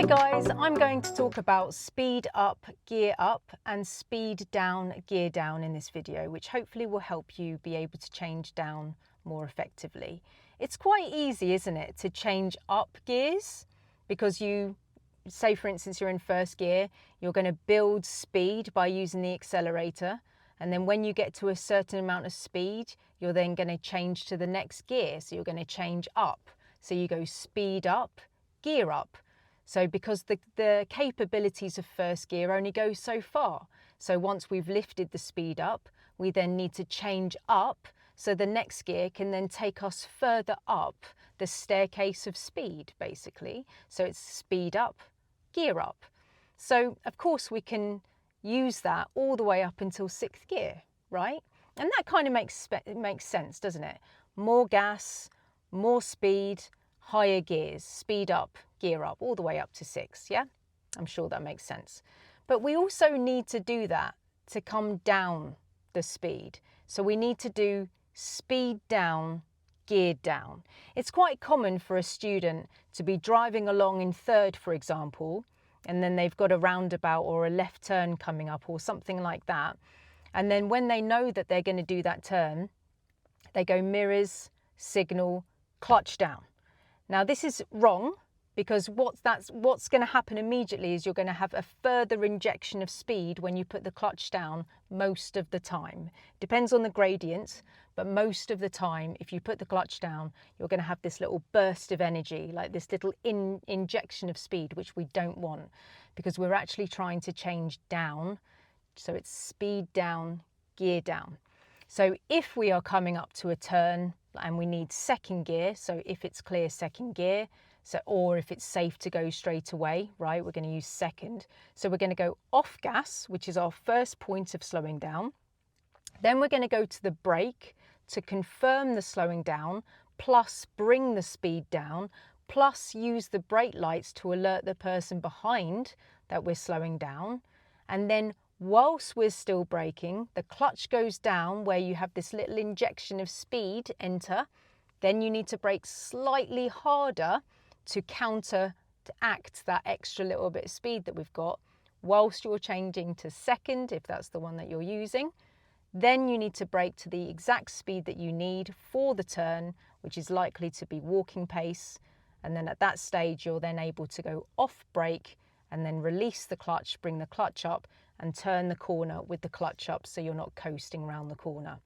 Hi guys, I'm going to talk about speed up, gear up and speed down, gear down in this video, which hopefully will help you be able to change down more effectively. It's quite easy, isn't it, to change up gears because you, say for instance you're in first gear, you're going to build speed by using the accelerator, and then when you get to a certain amount of speed, you're then going to change to the next gear, so you're going to change up. So you go speed up, gear up. So because the capabilities of first gear only go so far. So once we've lifted the speed up, we then need to change up so the next gear can then take us further up the staircase of speed, basically. So it's speed up, gear up. So of course we can use that all the way up until sixth gear, right? And that kind of makes sense, doesn't it? More gas, more speed, higher gears, speed up, gear up, all the way up to 6, yeah? I'm sure that makes sense. But we also need to do that to come down the speed. So we need to do speed down, gear down. It's quite common for a student to be driving along in third, for example, and then they've got a roundabout or a left turn coming up or something like that. And then when they know that they're going to do that turn, they go mirrors, signal, clutch down. Now this is wrong because what's going to happen immediately is you're going to have a further injection of speed when you put the clutch down most of the time. Depends on the gradient, but most of the time if you put the clutch down, you're going to have this little burst of energy, like this little injection of speed, which we don't want because we're actually trying to change down. So it's speed down, gear down. So if we are coming up to a turn and we need second gear, so if it's clear, second gear, so or if it's safe to go straight away, right, we're going to use second. So we're going to go off gas, which is our first point of slowing down. Then we're going to go to the brake to confirm the slowing down, plus bring the speed down, plus use the brake lights to alert the person behind that we're slowing down. And then whilst we're still braking, the clutch goes down where you have this little injection of speed, enter. Then you need to brake slightly harder to counteract that extra little bit of speed that we've got whilst you're changing to second, if that's the one that you're using. Then you need to brake to the exact speed that you need for the turn, which is likely to be walking pace. And then at that stage, you're then able to go off brake and then release the clutch, bring the clutch up and turn the corner with the clutch up so you're not coasting around the corner.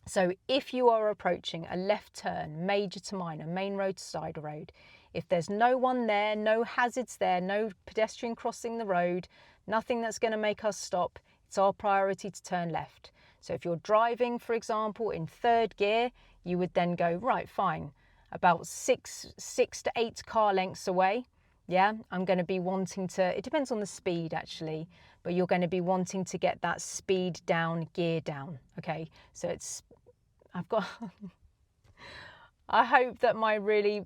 So if you are approaching a left turn, major to minor, main road to side road, if there's no one there, no hazards there, no pedestrian crossing the road, nothing that's going to make us stop, it's our priority to turn left. So if you're driving, for example, in third gear, you would then go, right, fine, about six to 8 car lengths away. Yeah, I'm going to be wanting to, it depends on the speed actually, but you're going to be wanting to get that speed down, gear down. Okay, so it's, I've got, I hope that my really,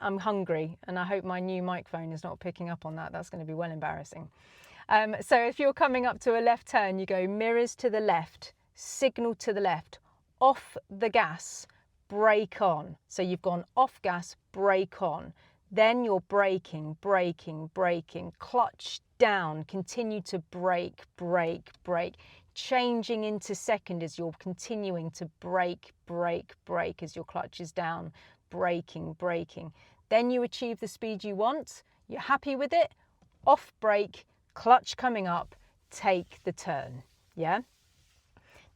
I'm hungry and I hope my new microphone is not picking up on that. That's going to be well embarrassing. So if you're coming up to a left turn, you go mirrors to the left, signal to the left, off the gas, brake on. So you've gone off gas, brake on. Then you're braking, clutch down, continue to brake, changing into second as you're continuing to brake as your clutch is down, braking. Then you achieve the speed you want, you're happy with it, off brake, clutch coming up, take the turn, yeah?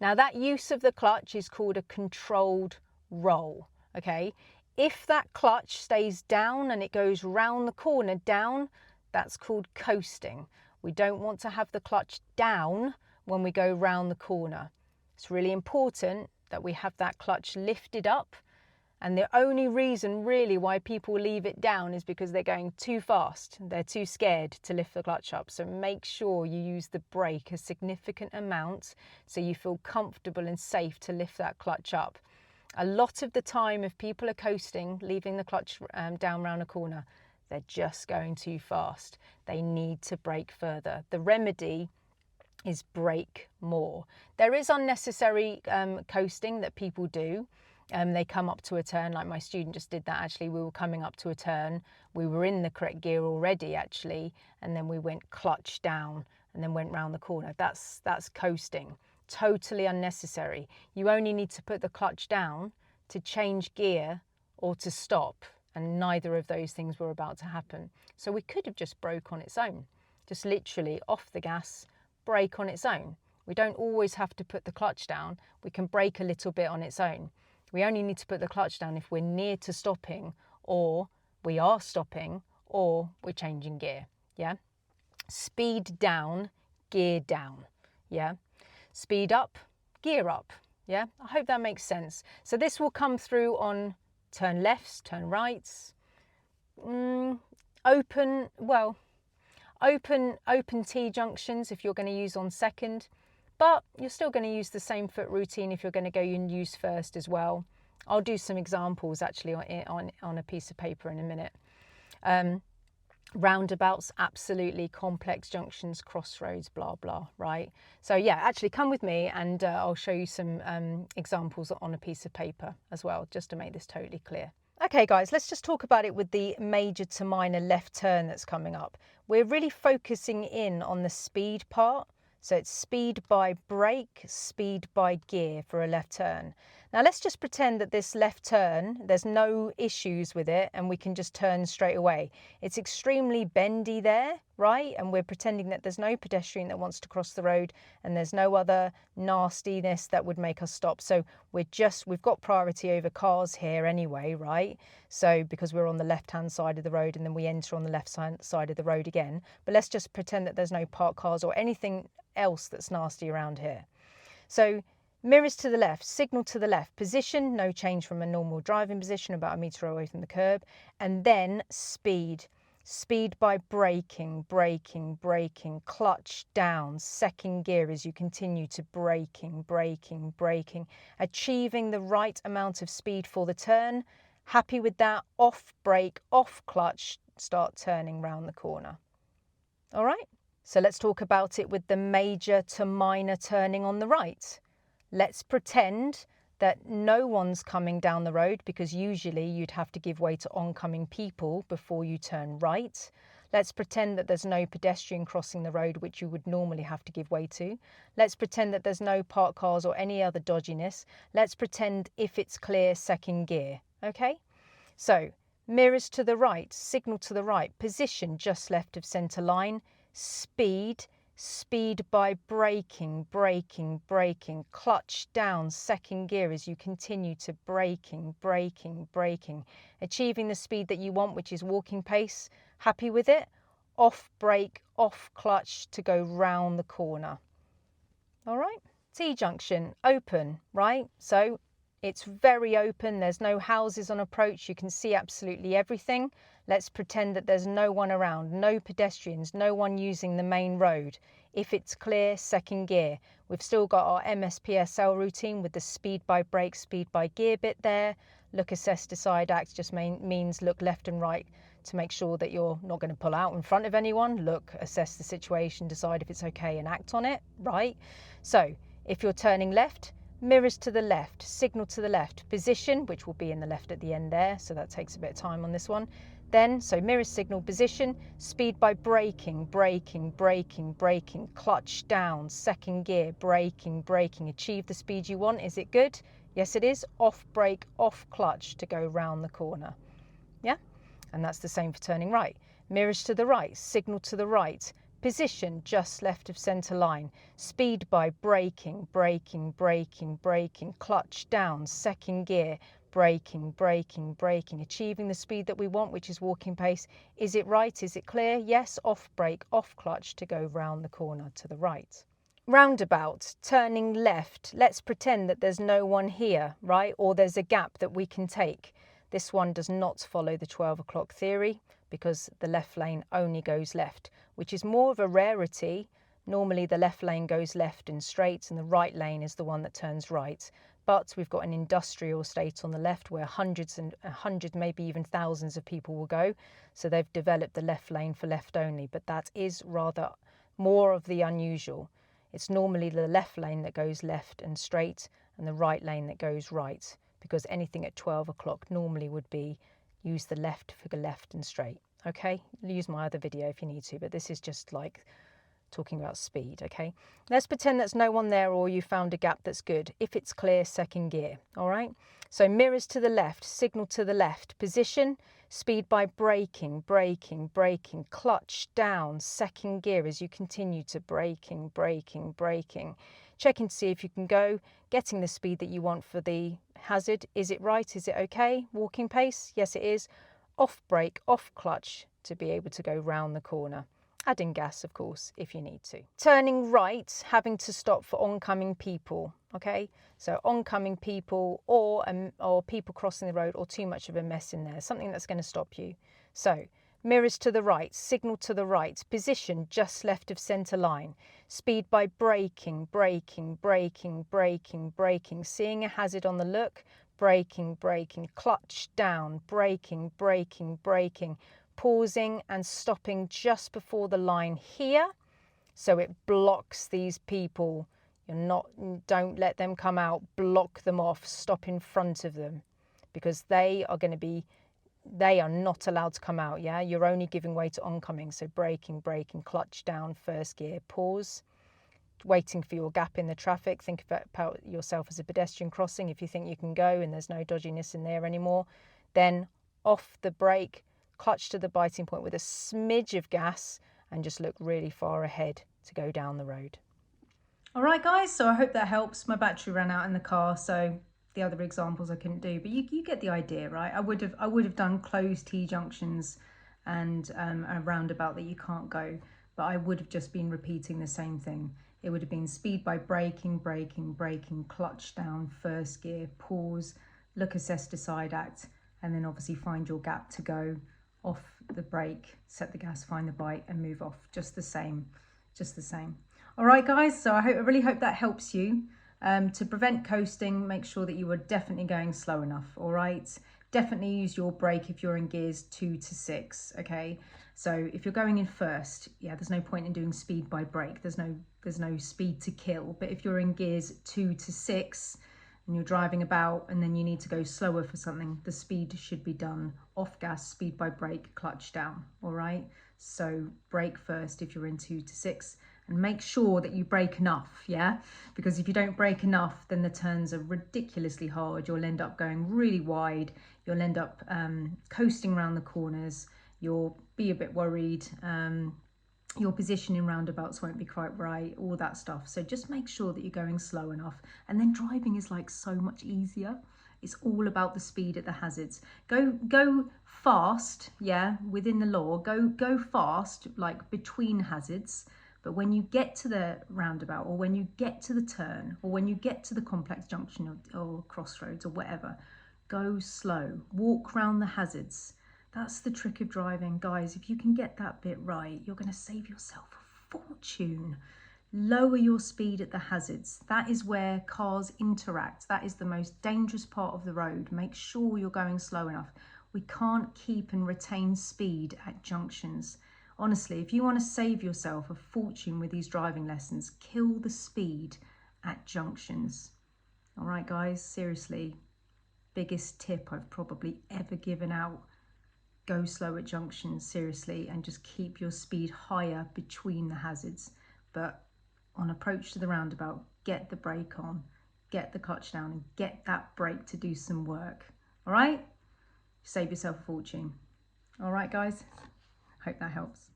Now that use of the clutch is called a controlled roll, okay? If that clutch stays down and it goes round the corner down, that's called coasting. We don't want to have the clutch down when we go round the corner. It's really important that we have that clutch lifted up. And the only reason really why people leave it down is because they're going too fast. They're too scared to lift the clutch up. So make sure you use the brake a significant amount so you feel comfortable and safe to lift that clutch up. A lot of the time, if people are coasting, leaving the clutch down round a corner, they're just going too fast. They need to brake further. The remedy is brake more. There is unnecessary coasting that people do. They come up to a turn, like my student just did that actually. We were coming up to a turn, we were in the correct gear already actually, and then we went clutch down and then went round the corner. That's coasting. Totally unnecessary. You only need to put the clutch down to change gear or to stop, and neither of those things were about to happen. So we could have just broke on its own, just literally off the gas, brake on its own. We don't always have to put the clutch down. We can brake a little bit on its own. We only need to put the clutch down if we're near to stopping, or we are stopping, or we're changing gear. Yeah. Speed down, gear down. Yeah. Speed up, gear up. Yeah. I hope that makes sense. So this will come through on turn lefts, turn rights, open T junctions if you're going to use on second, but you're still going to use the same foot routine if you're going to go and use first as well. I'll do some examples actually on a piece of paper in a minute. Roundabouts, absolutely, complex junctions, crossroads, blah, blah, right? So yeah, actually come with me and I'll show you some examples on a piece of paper as well, just to make this totally clear. Okay guys, let's just talk about it with the major to minor left turn that's coming up. We're really focusing in on the speed part. So it's speed by brake, speed by gear for a left turn. Now let's just pretend that this left turn, there's no issues with it and we can just turn straight away. It's extremely bendy there, right? And we're pretending that there's no pedestrian that wants to cross the road and there's no other nastiness that would make us stop. So we've got priority over cars here anyway, right? So because we're on the left-hand side of the road and then we enter on the left side of the road again. But let's just pretend that there's no parked cars or anything else that's nasty around here. So mirrors to the left, signal to the left, position, no change from a normal driving position, about a metre away from the curb, and then speed. Speed by braking, braking, braking, clutch down, second gear as you continue to braking, braking, braking, achieving the right amount of speed for the turn. Happy with that? Off brake, off clutch, start turning round the corner. All right? So let's talk about it with the major to minor turning on the right. Let's pretend that no one's coming down the road, because usually you'd have to give way to oncoming people before you turn right. Let's pretend that there's no pedestrian crossing the road, which you would normally have to give way to. Let's pretend that there's no parked cars or any other dodginess. Let's pretend if it's clear, second gear. Okay? So mirrors to the right, signal to the right, position just left of centre line, speed, speed by braking, braking, braking, clutch down, second gear as you continue to braking, braking, braking, achieving the speed that you want, which is walking pace. Happy with it? Off brake, off clutch to go round the corner. All right. T-junction, open, right? So it's very open. There's no houses on approach. You can see absolutely everything. Let's pretend that there's no one around, no pedestrians, no one using the main road. If it's clear, second gear. We've still got our MSPSL routine with the speed by brake, speed by gear bit there. Look, assess, decide, act just means look left and right to make sure that you're not going to pull out in front of anyone. Look, assess the situation, decide if it's okay and act on it, right? So if you're turning left, mirrors to the left, signal to the left, position, which will be in the left at the end there, so that takes a bit of time on this one. Then, so mirrors, signal, position, speed by braking, braking, braking, braking, clutch down, second gear, braking, braking, achieve the speed you want. Is it good? Yes, it is. Off brake, off clutch to go round the corner. Yeah? And that's the same for turning right. Mirrors to the right, signal to the right, position just left of centre line, speed by braking, braking, braking, braking, clutch down, second gear, braking, braking, braking, achieving the speed that we want, which is walking pace. Is it right? Is it clear? Yes, off brake, off clutch to go round the corner to the right. Roundabout, turning left. Let's pretend that there's no one here, right? Or there's a gap that we can take. This one does not follow the 12 o'clock theory because the left lane only goes left, which is more of a rarity. Normally the left lane goes left and straight and the right lane is the one that turns right. But we've got an industrial estate on the left where hundreds, maybe even thousands of people will go. So they've developed the left lane for left only, but that is rather more of the unusual. It's normally the left lane that goes left and straight and the right lane that goes right. because anything at 12 o'clock normally would be use the left for the left and straight. Okay, use my other video if you need to, but this is just like talking about speed. Okay, let's pretend there's no one there, or you found a gap that's good. If it's clear, second gear. All right, so mirrors to the left, signal to the left, position, speed by braking, braking, braking, clutch down, second gear as you continue to braking, braking, braking. Checking to see if you can go, getting the speed that you want for the hazard. Is it right? Is it okay? Walking pace? Yes, it is. Off brake, off clutch to be able to go round the corner. Adding gas, of course, if you need to. Turning right, having to stop for oncoming people, okay? So oncoming people or people crossing the road, or too much of a mess in there, something that's going to stop you. So mirrors to the right, signal to the right, position just left of centre line, speed by braking, braking, braking, braking, braking, seeing a hazard on the look, braking, braking, clutch down, braking, braking, braking, pausing and stopping just before the line here, so it blocks these people. Don't let them come out, block them off, stop in front of them, because they are not allowed to come out. Yeah, you're only giving way to oncoming. So braking, braking, clutch down, first gear, pause, waiting for your gap in the traffic. Think about yourself as a pedestrian crossing. If you think you can go and there's no dodginess in there anymore, then off the brake, clutch to the biting point with a smidge of gas, and just look really far ahead to go down the road. All right, guys, so I hope that helps. My battery ran out in the car, so the other examples I couldn't do, but you get the idea, right? I would have done closed T junctions and a roundabout that you can't go, but I would have just been repeating the same thing. It would have been speed by braking, braking, braking, clutch down, first gear, pause, look, assess, decide, act, and then obviously find your gap to go, off the brake, set the gas, find the bite, and move off. Just the same. All right, guys, so I really hope that helps you. To prevent coasting, make sure that you are definitely going slow enough. All right, definitely use your brake if you're in gears 2 to 6. Okay, so if you're going in first, yeah, there's no point in doing speed by brake. There's no speed to kill. But if you're in gears 2 to 6 and you're driving about and then you need to go slower for something, the speed should be done off gas, speed by brake, clutch down. All right, so brake first if you're in 2 to 6, and make sure that you brake enough, yeah? Because if you don't brake enough, then the turns are ridiculously hard. You'll end up going really wide. You'll end up coasting around the corners. You'll be a bit worried. Your position in roundabouts won't be quite right, all that stuff. So just make sure that you're going slow enough. And then driving is like so much easier. It's all about the speed at the hazards. Go fast, yeah, within the law. Go fast, like between hazards. But when you get to the roundabout, or when you get to the turn, or when you get to the complex junction or crossroads or whatever, go slow. Walk round the hazards. That's the trick of driving, guys. If you can get that bit right, you're going to save yourself a fortune. Lower your speed at the hazards. That is where cars interact. That is the most dangerous part of the road. Make sure you're going slow enough. We can't keep and retain speed at junctions. Honestly, if you want to save yourself a fortune with these driving lessons, kill the speed at junctions. All right, guys, seriously, biggest tip I've probably ever given out. Go slow at junctions, seriously, and just keep your speed higher between the hazards. But on approach to the roundabout, get the brake on, get the clutch down, and get that brake to do some work. All right? Save yourself a fortune. All right, guys? Hope that helps.